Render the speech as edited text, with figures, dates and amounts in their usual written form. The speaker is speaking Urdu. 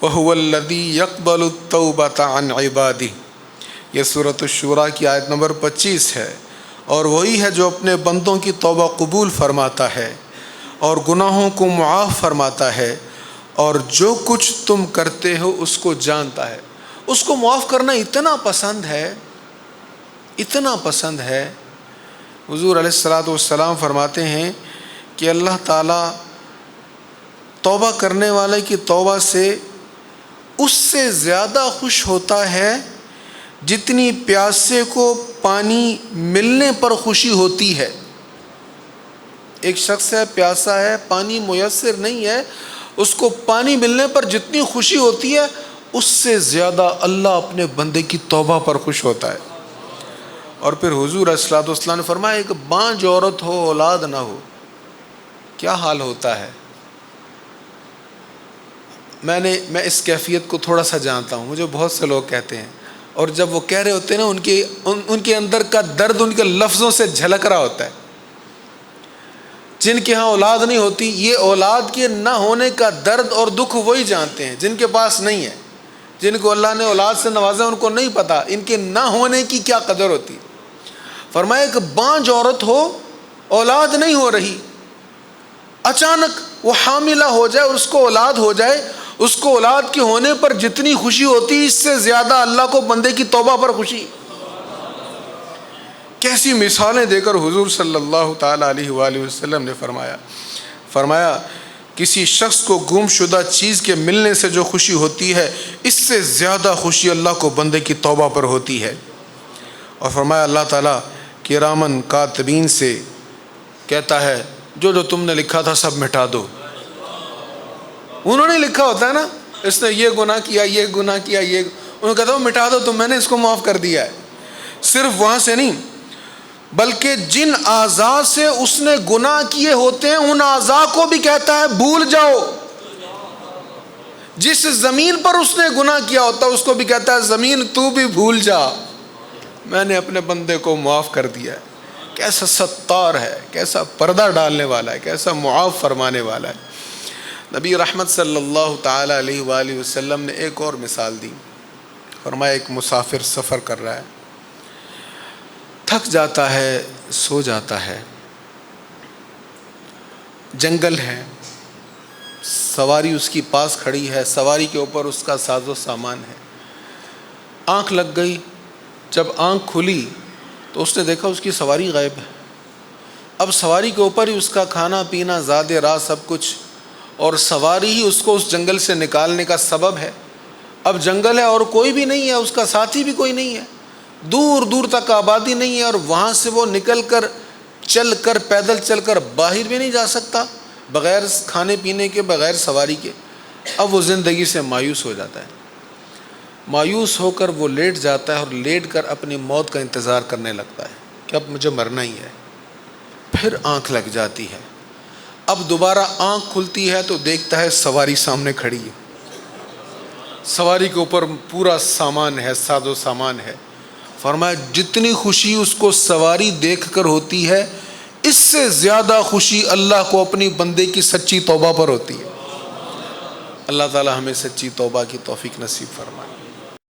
وَهُوَ الَّذِي يَقْبَلُ التَّوْبَةَ عَنْ عِبَادِهِ، یہ سورۃ الشورى کی آیت نمبر 25 ہے۔ اور وہی ہے جو اپنے بندوں کی توبہ قبول فرماتا ہے اور گناہوں کو معاف فرماتا ہے، اور جو کچھ تم کرتے ہو اس کو جانتا ہے۔ اس کو معاف کرنا اتنا پسند ہے، اتنا پسند ہے۔ حضور علیہ الصلوۃ والسلام فرماتے ہیں کہ اللہ تعالیٰ توبہ کرنے والے کی توبہ سے اس سے زیادہ خوش ہوتا ہے جتنی پیاسے کو پانی ملنے پر خوشی ہوتی ہے۔ ایک شخص ہے، پیاسا ہے، پانی میسر نہیں ہے، اس کو پانی ملنے پر جتنی خوشی ہوتی ہے اس سے زیادہ اللہ اپنے بندے کی توبہ پر خوش ہوتا ہے۔ اور پھر حضور علیہ الصلوۃ والسلام نے فرمایا ایک بانجھ عورت ہو، اولاد نہ ہو، کیا حال ہوتا ہے؟ میں اس کیفیت کو تھوڑا سا جانتا ہوں، مجھے بہت سے لوگ کہتے ہیں، اور جب وہ کہہ رہے ہوتے ہیں نا ان کے اندر کا درد ان کے لفظوں سے جھلک رہا ہوتا ہے۔ جن کے ہاں اولاد نہیں ہوتی، یہ اولاد کے نہ ہونے کا درد اور دکھ وہی جانتے ہیں جن کے پاس نہیں ہے۔ جن کو اللہ نے اولاد سے نوازا ان کو نہیں پتا ان کے نہ ہونے کی کیا قدر ہوتی۔ فرمایا کہ بانجھ عورت ہو، اولاد نہیں ہو رہی، اچانک وہ حاملہ ہو جائے اور اس کو اولاد ہو جائے، اس کو اولاد کے ہونے پر جتنی خوشی ہوتی اس سے زیادہ اللہ کو بندے کی توبہ پر خوشی۔ کیسی مثالیں دے کر حضور صلی اللہ تعالیٰ علیہ وآلہ وسلم نے فرمایا کسی شخص کو گم شدہ چیز کے ملنے سے جو خوشی ہوتی ہے اس سے زیادہ خوشی اللہ کو بندے کی توبہ پر ہوتی ہے۔ اور فرمایا اللہ تعالیٰ کرامن کاتبین سے کہتا ہے جو تم نے لکھا تھا سب مٹا دو۔ انہوں نے لکھا ہوتا ہے نا، اس نے یہ گناہ کیا، یہ گناہ کیا، انہوں نے کہتا ہے مٹا دو تم، میں نے اس کو معاف کر دیا ہے۔ صرف وہاں سے نہیں بلکہ جن اعضاء سے اس نے گناہ کیے ہوتے ہیں ان اعضاء کو بھی کہتا ہے بھول جاؤ۔ جس زمین پر اس نے گناہ کیا ہوتا ہے اس کو بھی کہتا ہے زمین تو بھی بھول جا، میں نے اپنے بندے کو معاف کر دیا ہے۔ کیسا ستار ہے، کیسا پردہ ڈالنے والا ہے، کیسا معاف فرمانے والا ہے۔ نبی رحمت صلی اللہ تعالیٰ علیہ وآلہ وسلم نے ایک اور مثال دی۔ فرمایا ایک مسافر سفر کر رہا ہے، تھک جاتا ہے، سو جاتا ہے، جنگل ہے، سواری اس کی پاس کھڑی ہے، سواری کے اوپر اس کا ساز و سامان ہے، آنکھ لگ گئی۔ جب آنکھ کھلی تو اس نے دیکھا اس کی سواری غائب ہے۔ اب سواری کے اوپر ہی اس کا کھانا پینا، زاد راہ سب کچھ، اور سواری ہی اس کو اس جنگل سے نکالنے کا سبب ہے۔ اب جنگل ہے اور کوئی بھی نہیں ہے، اس کا ساتھی بھی کوئی نہیں ہے، دور دور تک آبادی نہیں ہے، اور وہاں سے وہ نکل کر چل کر پیدل چل کر باہر بھی نہیں جا سکتا بغیر کھانے پینے کے، بغیر سواری کے۔ اب وہ زندگی سے مایوس ہو جاتا ہے، مایوس ہو کر وہ لیٹ جاتا ہے اور لیٹ کر اپنی موت کا انتظار کرنے لگتا ہے کہ اب مجھے مرنا ہی ہے۔ پھر آنکھ لگ جاتی ہے، اب دوبارہ آنکھ کھلتی ہے تو دیکھتا ہے سواری سامنے کھڑی ہے، سواری کے اوپر پورا سامان ہے، ساز و سامان ہے۔ فرمایا جتنی خوشی اس کو سواری دیکھ کر ہوتی ہے اس سے زیادہ خوشی اللہ کو اپنی بندے کی سچی توبہ پر ہوتی ہے۔ اللہ تعالی ہمیں سچی توبہ کی توفیق نصیب فرمائے۔